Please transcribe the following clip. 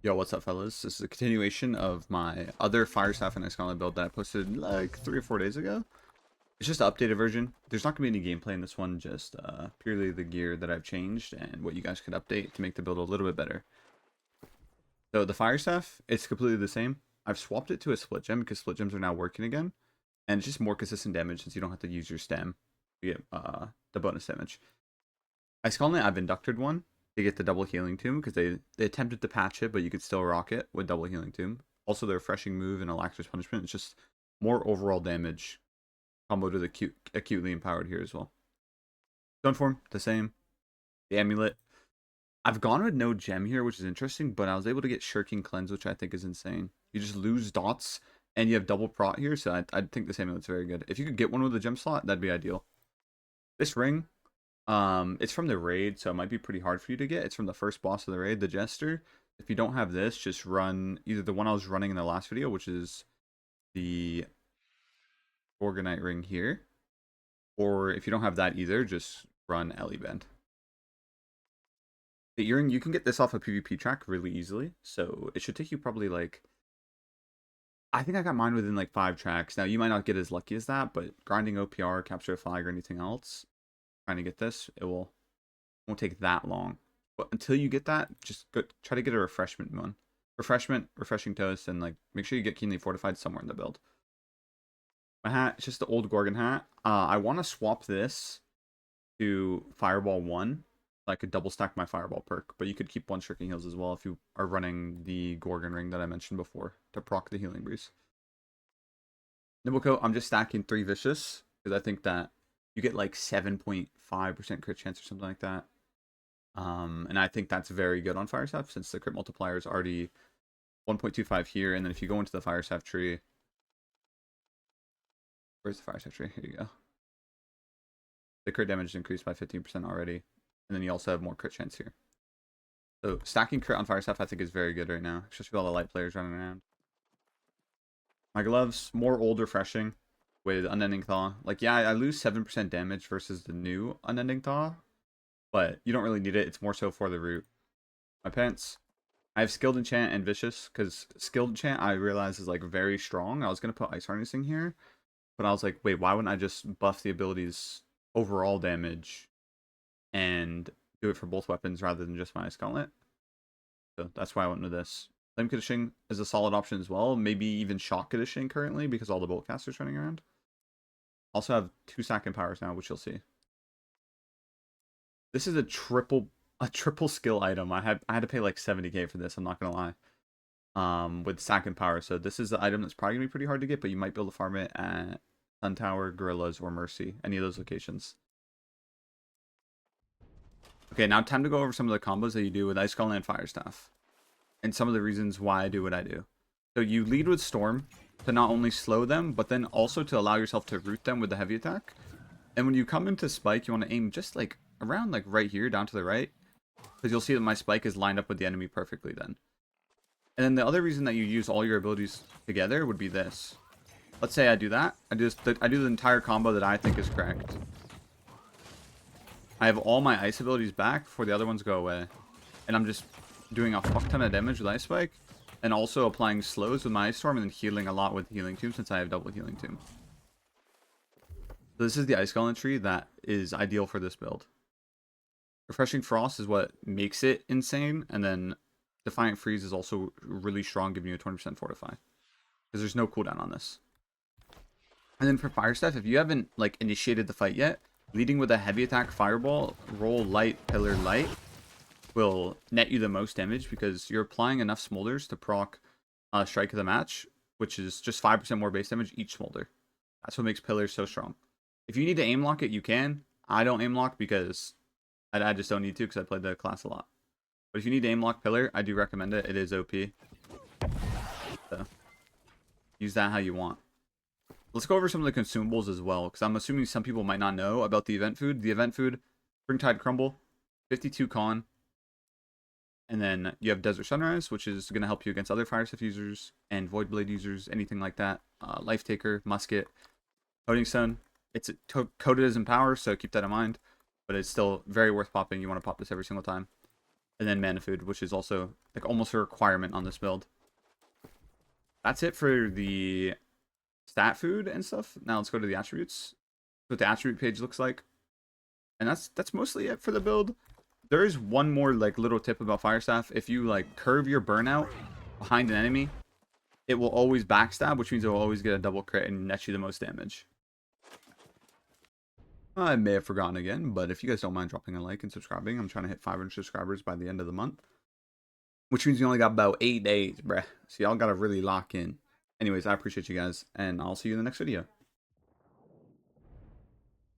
Yo, what's up, fellas? This is a continuation of my other Firestaff and Excalibur build that I posted like 3 or 4 days ago. It's just an updated version. There's not going to be any gameplay in this one, just purely the gear that I've changed and what you guys could update to make the build a little bit better. So the Firestaff, it's completely the same. I've swapped it to a split gem because split gems are now working again. And it's just more consistent damage since you don't have to use your stem to get the bonus damage. Excalibur, I've inducted one to get the double healing tomb because they attempted to patch it, but you could still rock it with double healing tomb. Also, the refreshing move and Alacri's punishment is just more overall damage combo to the acutely empowered here as well. Stone form, the same. The amulet. I've gone with no gem here, which is interesting, but I was able to get shirking cleanse, which I think is insane. You just lose dots and you have double prot here, so I think this amulet's very good. If you could get one with a gem slot, that'd be ideal. This ring, it's from the raid, so it might be pretty hard for you to get. It's from the first boss of the raid, the Jester. If you don't have this, just run either the one I was running in the last video, which is the Gorgonite ring here, or if you don't have that either, just run Ellie Band. The earring, you can get this off a PvP track really easily, so it should take you probably like, I think I got mine within like 5 tracks. Now you might not get as lucky as that, but grinding OPR, capture a flag, or anything else, trying to get this, won't take that long. But until you get that, just go, try to get a refreshment one. Refreshing toast, and like make sure you get keenly fortified somewhere in the build. My hat, it's just the old Gorgon hat. I want to swap this to Fireball 1. So I could double stack my Fireball perk, but you could keep one Shirking Heals as well if you are running the Gorgon ring that I mentioned before to proc the Healing Breeze. Nimble Coat, I'm just stacking 3 Vicious because I think that you get like 7.5% crit chance or something like that. And I think that's very good on Firestaff since the crit multiplier is already 1.25 here. And then if you go into the Firestaff tree, where's the Firestaff tree? Here you go. The crit damage is increased by 15% already. And then you also have more crit chance here. So stacking crit on Firestaff I think is very good right now, especially with all the light players running around. My gloves, more old refreshing with Unending Thaw. Like, yeah, I lose 7% damage versus the new Unending Thaw, but you don't really need it. It's more so for the root. My pants, I have Skilled Enchant and Vicious, because Skilled Enchant I realize is like very strong. I was going to put Ice Harnessing here, but I was like, wait, why wouldn't I just buff the ability's overall damage and do it for both weapons rather than just my Ice Gauntlet? So that's why I went with this. Flame Conditioning is a solid option as well. Maybe even Shock Conditioning currently because all the bolt casters running around. Also have 2 Second Powers now, which you'll see. This is a triple skill item. I had to pay like 70k for this, I'm not gonna lie. With Second Power. So this is the item that's probably gonna be pretty hard to get, but you might be able to farm it at Sun Tower, Gorillas, or Mercy. Any of those locations. Okay, now time to go over some of the combos that you do with Ice Golem and Firestaff. And some of the reasons why I do what I do. So you lead with Storm to not only slow them, but then also to allow yourself to root them with the heavy attack. And when you come into Spike, you want to aim just like around like right here, down to the right. Because you'll see that my Spike is lined up with the enemy perfectly then. And then the other reason that you use all your abilities together would be this. Let's say I do that. I do the entire combo that I think is correct. I have all my ice abilities back before the other ones go away. And I'm just doing a fuck ton of damage with Ice Spike, and also applying slows with my Ice Storm, and then healing a lot with Healing Tomb since I have double Healing Tomb. So this is the Ice Golem tree that is ideal for this build. Refreshing Frost is what makes it insane, and then Defiant Freeze is also really strong, giving you a 20% fortify. Because there's no cooldown on this. And then for Firestaff, if you haven't like initiated the fight yet, leading with a heavy attack Fireball, roll light, pillar light, will net you the most damage because you're applying enough smolders to proc Strike of the Match, which is just 5% more base damage each smolder. That's what makes pillars so strong. If you need to aim lock it, you can. I don't aim lock because I just don't need to because I played the class a lot. But if you need to aim lock pillar, I do recommend it. It is OP. So use that how you want. Let's go over some of the consumables as well, because I'm assuming some people might not know about the event food. The event food, Springtide Crumble, 52 con. And then you have Desert Sunrise, which is going to help you against other Firestaff users and Void Blade users, anything like that. Life Taker, Musket, Coding Stone. It's coded as Empower, so keep that in mind. But it's still very worth popping. You want to pop this every single time. and then mana food, which is also like almost a requirement on this build. That's it for the stat food and stuff. Now let's go to the attributes. What the attribute page looks like. And that's mostly it for the build. There is one more like little tip about Firestaff. If you like curve your burnout behind an enemy, it will always backstab, which means it will always get a double crit and net you the most damage. I may have forgotten again, but if you guys don't mind dropping a like and subscribing, I'm trying to hit 500 subscribers by the end of the month. Which means you only got about 8 days, bruh. So y'all gotta really lock in. Anyways, I appreciate you guys, and I'll see you in the next video.